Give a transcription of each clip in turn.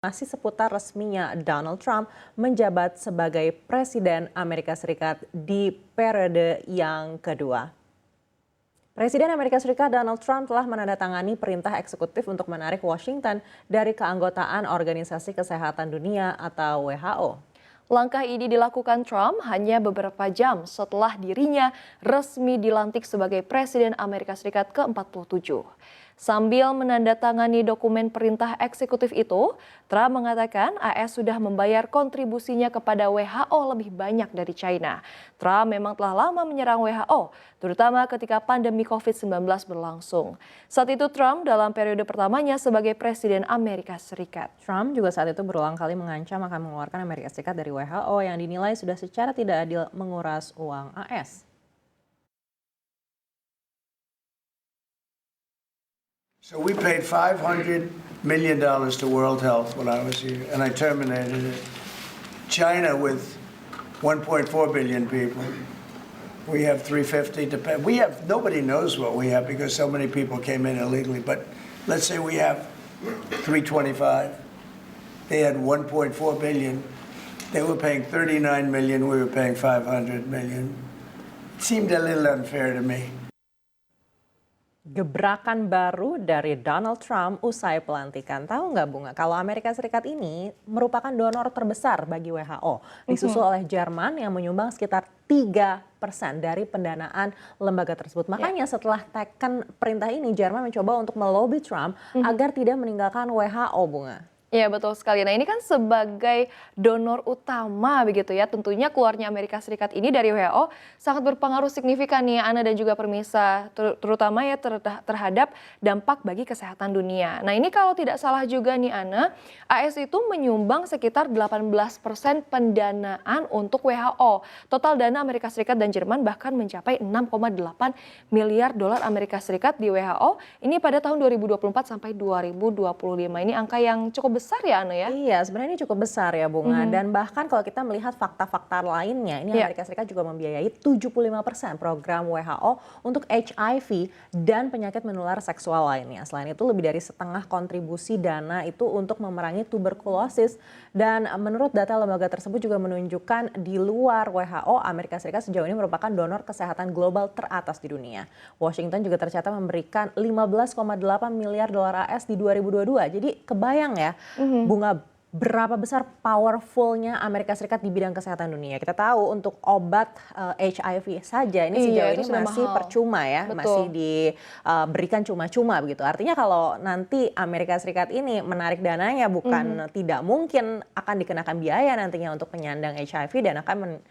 Masih seputar resminya Donald Trump menjabat sebagai Presiden Amerika Serikat di periode yang kedua. Presiden Amerika Serikat Donald Trump telah menandatangani perintah eksekutif untuk menarik Washington dari keanggotaan Organisasi Kesehatan Dunia atau WHO. Langkah ini dilakukan Trump hanya beberapa jam setelah dirinya resmi dilantik sebagai Presiden Amerika Serikat ke-47. Sambil menandatangani dokumen perintah eksekutif itu, Trump mengatakan AS sudah membayar kontribusinya kepada WHO lebih banyak dari China. Trump memang telah lama menyerang WHO, terutama ketika pandemi COVID-19 berlangsung. Saat itu Trump dalam periode pertamanya sebagai Presiden Amerika Serikat. Trump juga saat itu berulang kali mengancam akan mengeluarkan Amerika Serikat dari WHO yang dinilai sudah secara tidak adil menguras uang AS. So we paid $500 million to World Health when I was here, and I terminated it. China with 1.4 billion people. We have 350 to pay. Nobody knows what we have because so many people came in illegally, but let's say we have 325. They had 1.4 billion. They were paying 39 million, we were paying 500 million. It seemed a little unfair to me. Gebrakan baru dari Donald Trump usai pelantikan. Tahu nggak Bunga, kalau Amerika Serikat ini merupakan donor terbesar bagi WHO. Disusul oleh Jerman yang menyumbang sekitar 3% dari pendanaan lembaga tersebut. Makanya setelah teken perintah ini, Jerman mencoba untuk melobi Trump agar tidak meninggalkan WHO, Bunga. Ya betul sekali. Nah ini kan sebagai donor utama begitu ya. Tentunya keluarnya Amerika Serikat ini dari WHO sangat berpengaruh signifikan nih Ana dan juga pemirsa. Terutama ya terhadap dampak bagi kesehatan dunia. Nah ini kalau tidak salah juga nih Ana, AS itu menyumbang sekitar 18% pendanaan untuk WHO. Total dana Amerika Serikat dan Jerman bahkan mencapai 6,8 miliar dolar Amerika Serikat di WHO. Ini pada tahun 2024 sampai 2025. Ini angka yang cukup besar ya Ana ya? Iya, sebenarnya ini cukup besar ya Bunga. Dan bahkan kalau kita melihat fakta-fakta lainnya, ini Amerika Serikat juga membiayai 75% program WHO untuk HIV dan penyakit menular seksual lainnya. Selain itu lebih dari setengah kontribusi dana itu untuk memerangi tuberkulosis. Dan menurut data lembaga tersebut juga menunjukkan di luar WHO, Amerika Serikat sejauh ini merupakan donor kesehatan global teratas di dunia. Washington juga tercatat memberikan 15,8 miliar dolar AS di 2022. Jadi kebayang ya, Bunga, berapa besar powerfulnya Amerika Serikat di bidang kesehatan dunia. Kita tahu untuk obat HIV saja ini sejauh ini masih percuma ya. Betul. Masih diberikan cuma-cuma begitu. Artinya kalau nanti Amerika Serikat ini menarik dananya bukan tidak mungkin akan dikenakan biaya nantinya untuk penyandang HIV dan akan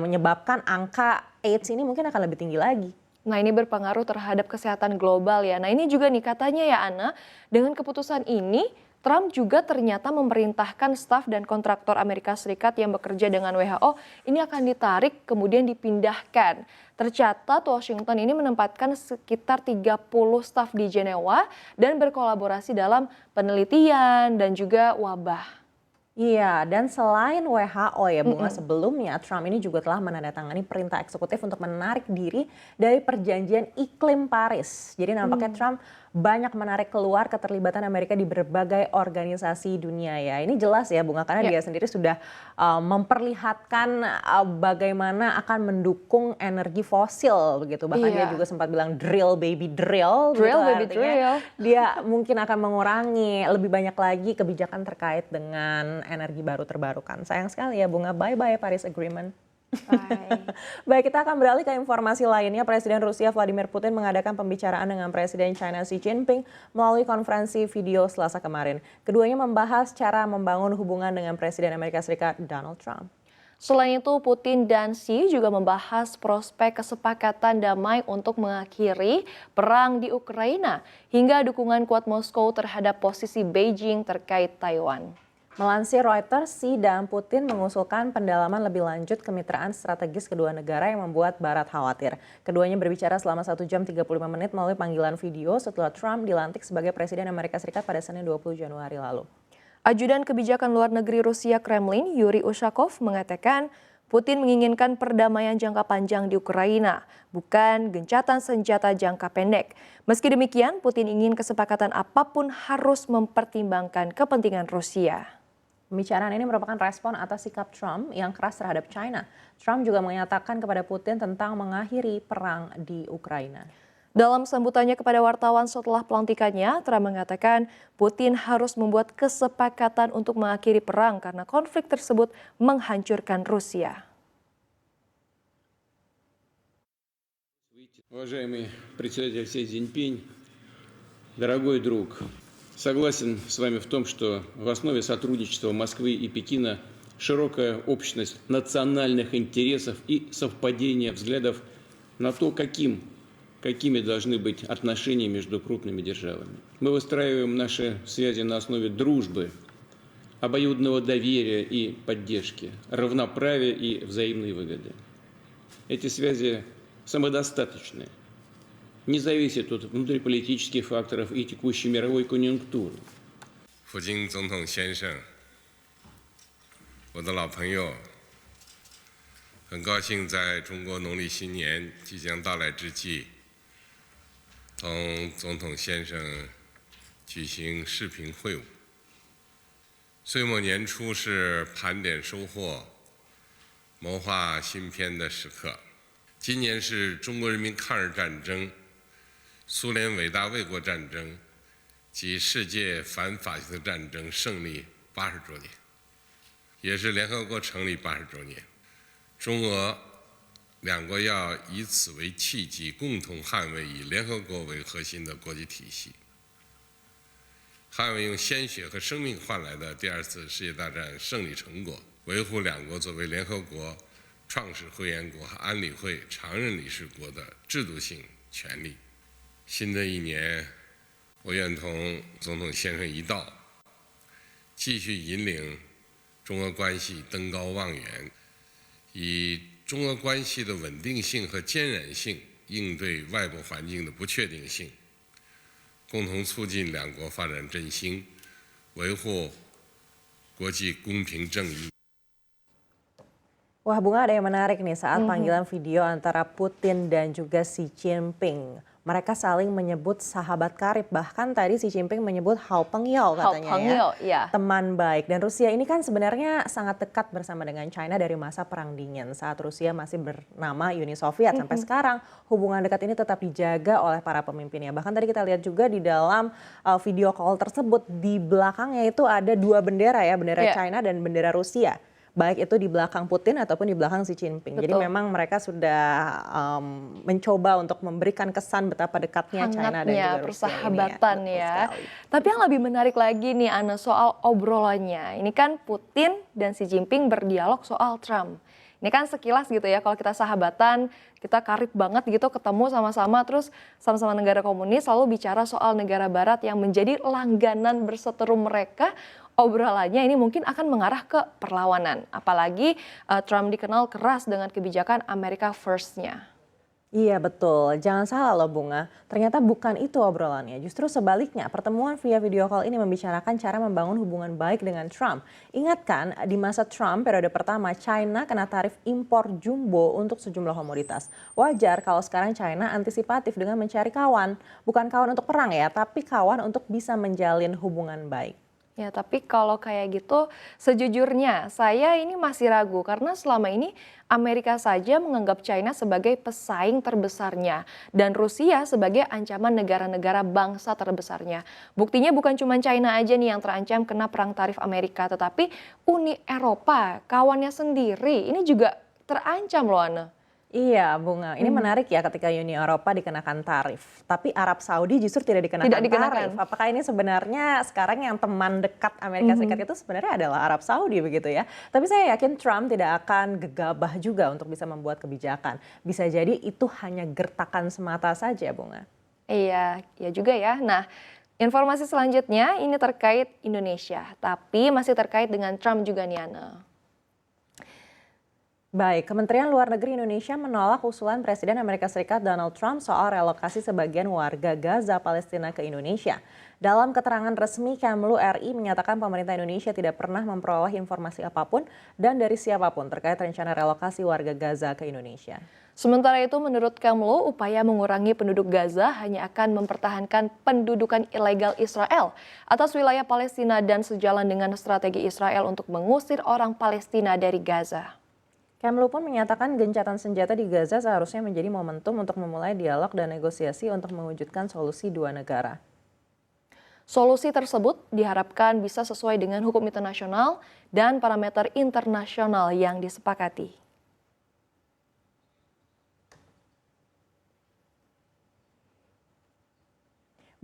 menyebabkan angka AIDS ini mungkin akan lebih tinggi lagi. Nah ini berpengaruh terhadap kesehatan global ya. Nah ini juga nih katanya ya Ana, dengan keputusan ini Trump juga ternyata memerintahkan staf dan kontraktor Amerika Serikat yang bekerja dengan WHO ini akan ditarik kemudian dipindahkan. Tercatat Washington ini menempatkan sekitar 30 staf di Jenewa dan berkolaborasi dalam penelitian dan juga wabah. Iya, dan selain WHO ya Bunga, sebelumnya Trump ini juga telah menandatangani perintah eksekutif untuk menarik diri dari perjanjian iklim Paris. Jadi nampaknya Trump banyak menarik keluar keterlibatan Amerika di berbagai organisasi dunia ya. Ini jelas ya Bunga, karena dia sendiri sudah memperlihatkan bagaimana akan mendukung energi fosil begitu. Bahkan dia juga sempat bilang drill baby drill. Drill gitu, baby drill. Dia mungkin akan mengurangi lebih banyak lagi kebijakan terkait dengan energi baru terbarukan. Sayang sekali ya Bunga, bye-bye Paris Agreement. Baik, kita akan beralih ke informasi lainnya. Presiden Rusia Vladimir Putin mengadakan pembicaraan dengan Presiden China Xi Jinping melalui konferensi video Selasa kemarin. Keduanya membahas cara membangun hubungan dengan Presiden Amerika Serikat Donald Trump. Selain itu, Putin dan Xi juga membahas prospek kesepakatan damai untuk mengakhiri perang di Ukraina hingga dukungan kuat Moskow terhadap posisi Beijing terkait Taiwan. Melansir Reuters, Xi dan Putin mengusulkan pendalaman lebih lanjut kemitraan strategis kedua negara yang membuat Barat khawatir. Keduanya berbicara selama 1 jam 35 menit melalui panggilan video setelah Trump dilantik sebagai Presiden Amerika Serikat pada Senin 20 Januari lalu. Ajudan Kebijakan Luar Negeri Rusia Kremlin, Yuri Ushakov, mengatakan Putin menginginkan perdamaian jangka panjang di Ukraina, bukan gencatan senjata jangka pendek. Meski demikian, Putin ingin kesepakatan apapun harus mempertimbangkan kepentingan Rusia. Pembicaraan ini merupakan respon atas sikap Trump yang keras terhadap China. Trump juga menyatakan kepada Putin tentang mengakhiri perang di Ukraina. Dalam sambutannya kepada wartawan setelah pelantikannya, Trump mengatakan Putin harus membuat kesepakatan untuk mengakhiri perang karena konflik tersebut menghancurkan Rusia. Уважаемый председатель Си Цзиньпинь, дорогой друг, согласен с вами в том, что в основе сотрудничества Москвы и Пекина широкая общность национальных интересов и совпадение взглядов на то, какими должны быть отношения между крупными державами. Мы выстраиваем наши связи на основе дружбы, обоюдного доверия и поддержки, равноправия и взаимной выгоды. Эти связи самодостаточны, не зависят от внутриполитических факторов и текущей мировой конъюнктуры. 普京总统先生，我的老朋友，很高兴在中国农历新年即将到来之际，同总统先生举行视频会晤。岁末年初是盘点收获、谋划新篇的时刻。今年是中国人民抗日战争、苏联伟大卫国战争及世界反法西斯战争胜利80周年，也是联合国成立80周年。中俄两国要以此为契机，共同捍卫以联合国为核心的国际体系，捍卫用鲜血和生命换来的第2次世界大战胜利成果，维护两国作为联合国创始会员国和安理会常任理事国的制度性权利。新的一年，我愿同总统先生一道，继续引领中俄关系登高望远，以中俄关系的稳定性和坚韧性应对外部环境的不确定性，共同促进两国发展振兴，维护国际公平正义。 Wah Bunga, ada yang menarik nih saat panggilan video antara Putin dan juga Xi Jinping. Mereka saling menyebut sahabat karib, bahkan tadi Xi Jinping menyebut Hao Pengyou katanya ya, teman baik. Dan Rusia ini kan sebenarnya sangat dekat bersama dengan China dari masa Perang Dingin. Saat Rusia masih bernama Uni Soviet sampai sekarang hubungan dekat ini tetap dijaga oleh para pemimpinnya. Bahkan tadi kita lihat juga di dalam video call tersebut di belakangnya itu ada 2 bendera ya, bendera China dan bendera Rusia. Baik itu di belakang Putin ataupun di belakang Xi Jinping. Betul. Jadi memang mereka sudah mencoba untuk memberikan kesan betapa dekatnya China dan juga Rusia persahabatan ini ya. Tapi yang lebih menarik lagi nih Ana soal obrolannya. Ini kan Putin dan Xi Jinping berdialog soal Trump. Ini kan sekilas gitu ya, kalau kita sahabatan, kita karib banget gitu ketemu sama-sama, terus sama-sama negara komunis selalu bicara soal negara barat yang menjadi langganan berseteru mereka. Obrolannya ini mungkin akan mengarah ke perlawanan. Apalagi Trump dikenal keras dengan kebijakan America First-nya. Iya betul, jangan salah loh Bunga. Ternyata bukan itu obrolannya, justru sebaliknya pertemuan via video call ini membicarakan cara membangun hubungan baik dengan Trump. Ingat kan di masa Trump periode pertama China kena tarif impor jumbo untuk sejumlah komoditas. Wajar kalau sekarang China antisipatif dengan mencari kawan. Bukan kawan untuk perang ya, tapi kawan untuk bisa menjalin hubungan baik. Ya, tapi kalau kayak gitu sejujurnya saya ini masih ragu karena selama ini Amerika saja menganggap China sebagai pesaing terbesarnya dan Rusia sebagai ancaman negara-negara bangsa terbesarnya. Buktinya bukan cuma China aja nih yang terancam kena perang tarif Amerika, tetapi Uni Eropa, kawannya sendiri ini juga terancam loh Ana. Iya Bunga, ini menarik ya ketika Uni Eropa dikenakan tarif. Tapi Arab Saudi justru tidak dikenakan tarif. Apakah ini sebenarnya sekarang yang teman dekat Amerika Serikat itu sebenarnya adalah Arab Saudi begitu ya. Tapi saya yakin Trump tidak akan gegabah juga untuk bisa membuat kebijakan. Bisa jadi itu hanya gertakan semata saja Bunga. Iya, ya juga ya. Nah, informasi selanjutnya ini terkait Indonesia. Tapi masih terkait dengan Trump juga nih Ana. Baik, Kementerian Luar Negeri Indonesia menolak usulan Presiden Amerika Serikat Donald Trump soal relokasi sebagian warga Gaza Palestina ke Indonesia. Dalam keterangan resmi, Kemlu RI menyatakan pemerintah Indonesia tidak pernah memperoleh informasi apapun dan dari siapapun terkait rencana relokasi warga Gaza ke Indonesia. Sementara itu, menurut Kemlu, upaya mengurangi penduduk Gaza hanya akan mempertahankan pendudukan ilegal Israel atas wilayah Palestina dan sejalan dengan strategi Israel untuk mengusir orang Palestina dari Gaza. Kemlu pun menyatakan gencatan senjata di Gaza seharusnya menjadi momentum untuk memulai dialog dan negosiasi untuk mewujudkan solusi dua negara. Solusi tersebut diharapkan bisa sesuai dengan hukum internasional dan parameter internasional yang disepakati.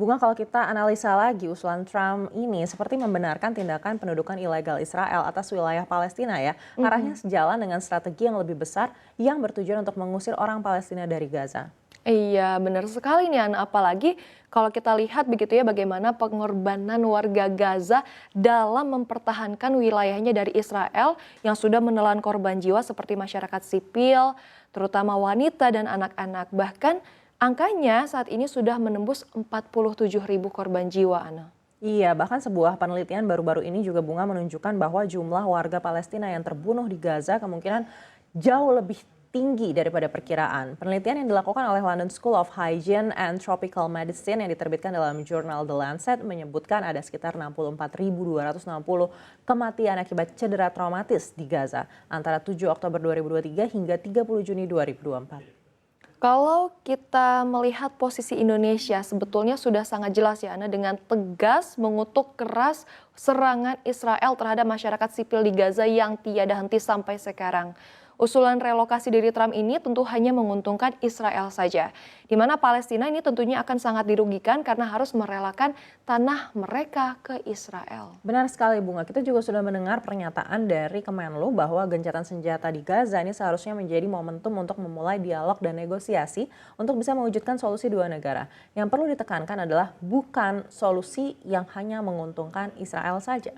Bunga, kalau kita analisa lagi usulan Trump ini seperti membenarkan tindakan pendudukan ilegal Israel atas wilayah Palestina ya. Arahnya sejalan dengan strategi yang lebih besar yang bertujuan untuk mengusir orang Palestina dari Gaza. Iya, benar sekali nih Ana. Apalagi kalau kita lihat begitu ya bagaimana pengorbanan warga Gaza dalam mempertahankan wilayahnya dari Israel yang sudah menelan korban jiwa seperti masyarakat sipil, terutama wanita dan anak-anak. Bahkan angkanya saat ini sudah menembus 47.000 korban jiwa, Ana. Iya, bahkan sebuah penelitian baru-baru ini juga Bunga menunjukkan bahwa jumlah warga Palestina yang terbunuh di Gaza kemungkinan jauh lebih tinggi daripada perkiraan. Penelitian yang dilakukan oleh London School of Hygiene and Tropical Medicine yang diterbitkan dalam jurnal The Lancet menyebutkan ada sekitar 64.260 kematian akibat cedera traumatis di Gaza antara 7 Oktober 2023 hingga 30 Juni 2024. Kalau kita melihat posisi Indonesia sebetulnya sudah sangat jelas ya Ana dengan tegas mengutuk keras serangan Israel terhadap masyarakat sipil di Gaza yang tiada henti sampai sekarang. Usulan relokasi dari Trump ini tentu hanya menguntungkan Israel saja, di mana Palestina ini tentunya akan sangat dirugikan karena harus merelakan tanah mereka ke Israel. Benar sekali Bunga, kita juga sudah mendengar pernyataan dari Kemenlu bahwa gencatan senjata di Gaza ini seharusnya menjadi momentum untuk memulai dialog dan negosiasi untuk bisa mewujudkan solusi dua negara. Yang perlu ditekankan adalah bukan solusi yang hanya menguntungkan Israel saja.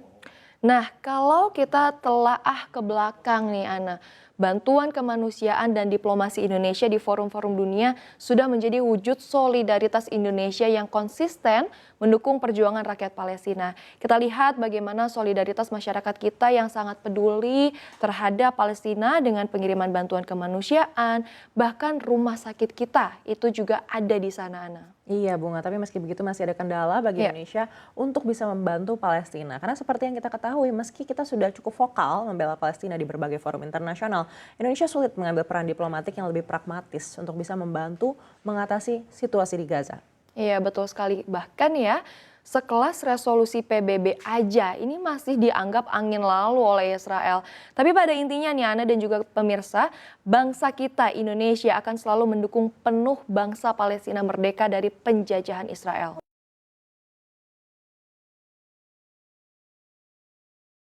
Nah, kalau kita telaah ke belakang nih Ana, bantuan kemanusiaan dan diplomasi Indonesia di forum-forum dunia sudah menjadi wujud solidaritas Indonesia yang konsisten mendukung perjuangan rakyat Palestina. Kita lihat bagaimana solidaritas masyarakat kita yang sangat peduli terhadap Palestina dengan pengiriman bantuan kemanusiaan, bahkan rumah sakit kita itu juga ada di sana, Ana. Iya Bunga, tapi meski begitu masih ada kendala bagi Indonesia untuk bisa membantu Palestina. Karena seperti yang kita ketahui, meski kita sudah cukup vokal membela Palestina di berbagai forum internasional, Indonesia sulit mengambil peran diplomatik yang lebih pragmatis untuk bisa membantu mengatasi situasi di Gaza. Iya betul sekali, bahkan ya sekelas resolusi PBB aja ini masih dianggap angin lalu oleh Israel. Tapi pada intinya nih Ana dan juga pemirsa, bangsa kita Indonesia akan selalu mendukung penuh bangsa Palestina merdeka dari penjajahan Israel.